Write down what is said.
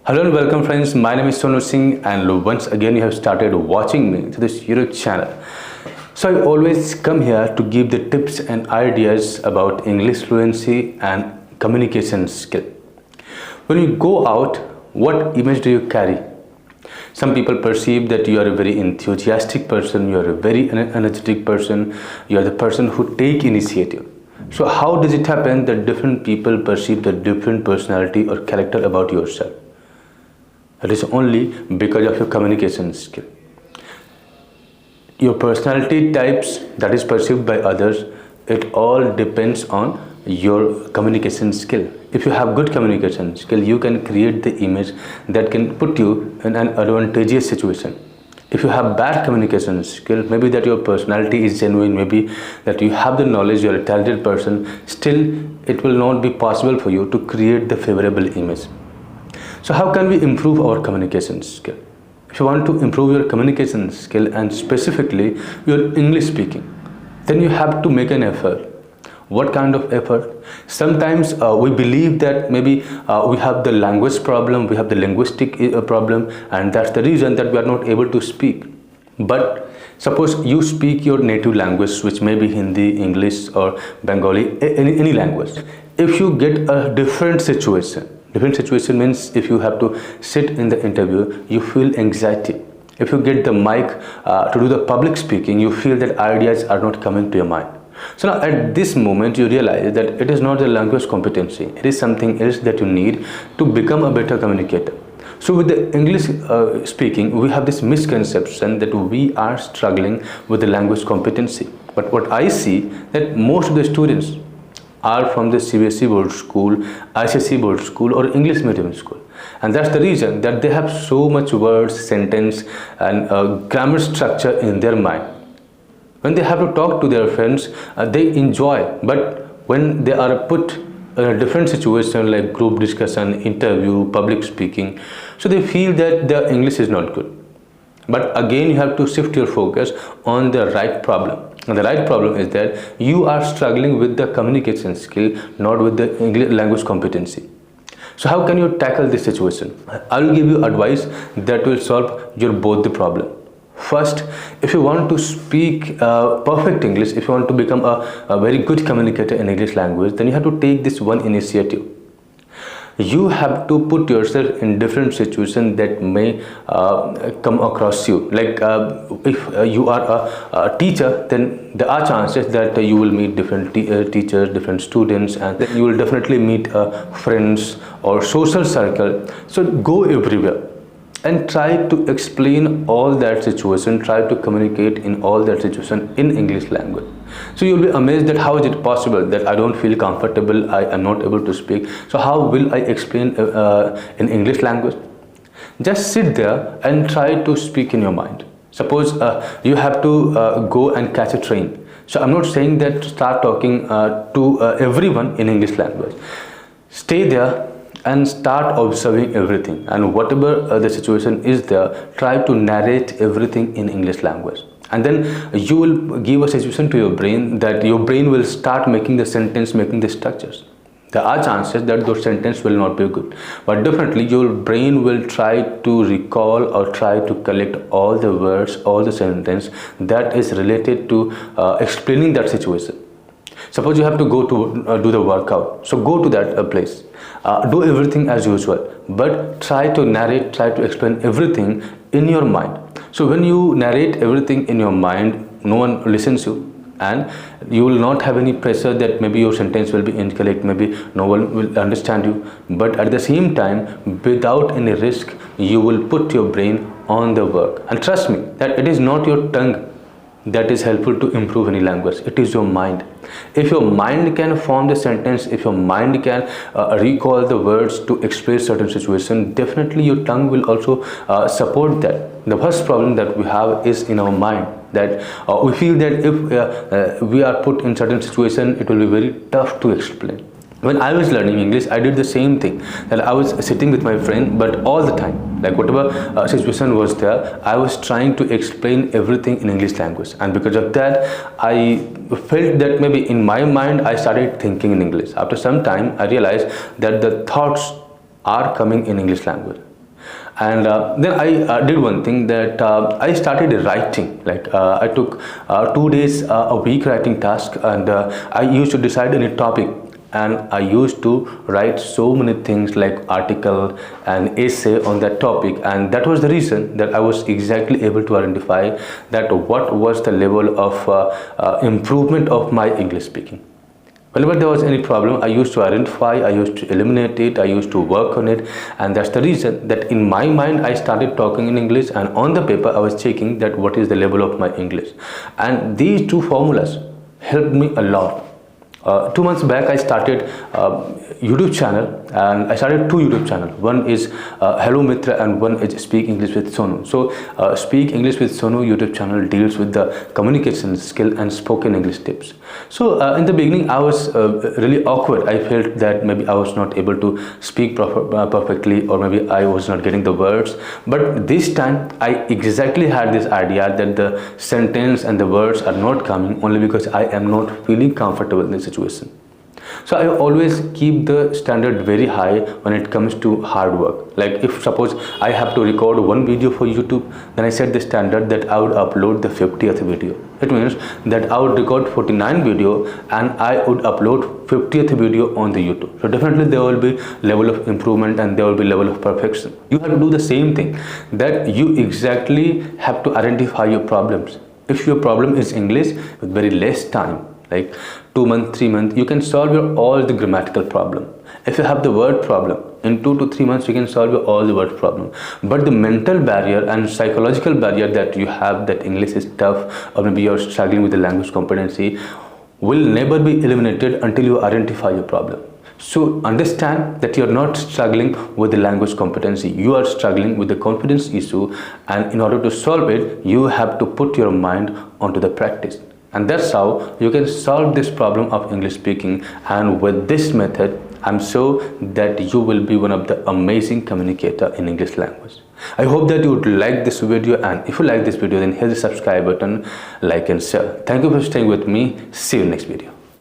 Hello and welcome friends, my name is Sonu Singh and once again you have started watching me to this YouTube channel. So I always come here to give the tips and ideas about English fluency and communication skill. When you go out, what image do you carry? Some people perceive that you are a very enthusiastic person, you are a very energetic person, you are the person who take initiative. So how does it happen that different people perceive the different personality or character about yourself? It is only because of your communication skill. Your personality types that is perceived by others, it all depends on your communication skill. If you have good communication skill, you can create the image that can put you in an advantageous situation. If you have bad communication skill, maybe that your personality is genuine, maybe that you have the knowledge, you are a talented person, still it will not be possible for you to create the favorable image. So how can we improve our communication skill? If you want to improve your communication skill and specifically your English speaking, then you have to make an effort. What kind of effort? Sometimes we believe that maybe we have the language problem, we have the linguistic problem, and that's the reason that we are not able to speak. But suppose you speak your native language, which may be Hindi, English or Bengali, any language. If you get a different situation means if you have to sit in the interview, you feel anxiety. If you get the mic to do the public speaking, you feel that ideas are not coming to your mind. So now at this moment you realize that it is not the language competency, it is something else that you need to become a better communicator. So with the English speaking, we have this misconception that we are struggling with the language competency. But what I see that most of the students are from the CBSE board school, ICSE board school or English medium school. And that's the reason that they have so much words, sentence and grammar structure in their mind. When they have to talk to their friends, they enjoy. But when they are put in a different situation like group discussion, interview, public speaking, so they feel that their English is not good. But again, you have to shift your focus on the right problem. And the right problem is that you are struggling with the communication skill, not with the English language competency. So how can you tackle this situation? I will give you advice that will solve your both the problem. First, if you want to speak perfect English, if you want to become a very good communicator in English language, then you have to take this one initiative. You have to put yourself in different situations that may come across you. Like if you are a teacher, then there are chances that you will meet different teachers, different students, and then you will definitely meet friends or social circle. So go everywhere and try to explain all that situation, try to communicate in all that situation in English language. So you'll be amazed that how is it possible that I don't feel comfortable, I am not able to speak. So how will I explain in English language? Just sit there and try to speak in your mind. Suppose you have to go and catch a train. So I'm not saying that start talking to everyone in English language. Stay there and start observing everything, and whatever the situation is there, try to narrate everything in English language. And then you will give a situation to your brain that your brain will start making the sentence, making the structures. There are chances that those sentences will not be good, but definitely your brain will try to recall or try to collect all the words, all the sentence that is related to explaining that situation. Suppose you have to go to do the workout, so go to that place. Do everything as usual, but try to narrate, try to explain everything in your mind. So when you narrate everything in your mind, no one listens you, and you will not have any pressure that maybe your sentence will be incorrect, maybe no one will understand you. But at the same time, without any risk, you will put your brain on the work. And trust me that it is not your tongue that is helpful to improve any language, it is your mind. If your mind can form the sentence, if your mind can recall the words to express certain situation, definitely your tongue will also support that. The first problem that we have is in our mind, that we feel that if we are put in certain situation, it will be very tough to explain. When I was learning English, I did the same thing, that I was sitting with my friend, but all the time, like whatever situation was there, I was trying to explain everything in English language. And because of that, I felt that maybe in my mind, I started thinking in English. After some time, I realized that the thoughts are coming in English language. And then I did one thing, that I started writing. Like I took 2 days a week writing task, and I used to decide any topic, and I used to write so many things like article and essay on that topic. And that was the reason that I was exactly able to identify that what was the level of improvement of my English speaking. Whenever there was any problem, I used to identify, I used to eliminate it, I used to work on it. And that's the reason that in my mind I started talking in English, and on the paper I was checking that what is the level of my English. And these two formulas helped me a lot. 2 months back I started YouTube channel, and I started 2 YouTube channels. One is Hello Mitra, and one is Speak English with Sonu. So Speak English with Sonu YouTube channel deals with the communication skill and spoken English tips. So in the beginning I was really awkward. I felt that maybe I was not able to speak perfectly, or maybe I was not getting the words. But this time I exactly had this idea that the sentence and the words are not coming only because I am not feeling comfortable in this situation. So I always keep the standard very high when it comes to hard work. Like if suppose I have to record one video for YouTube, then I set the standard that I would upload the 50th video. It means that I would record 49 video and I would upload 50th video on the YouTube. So definitely there will be level of improvement and there will be level of perfection. You have to do the same thing, that you exactly have to identify your problems. If your problem is English, with very less time, like 2 months, 3 months, you can solve all the grammatical problem. If you have the word problem, in 2 to 3 months you can solve all the word problem. But the mental barrier and psychological barrier that you have, that English is tough, or maybe you're struggling with the language competency, will never be eliminated until you identify your problem. So understand that you're not struggling with the language competency, you are struggling with the confidence issue, and in order to solve it, you have to put your mind onto the practice. And that's how you can solve this problem of English speaking. And with this method, I'm sure that you will be one of the amazing communicator in English language. I hope that you would like this video, and if you like this video, then hit the subscribe button, like and share. Thank you for staying with me. See you in the next video.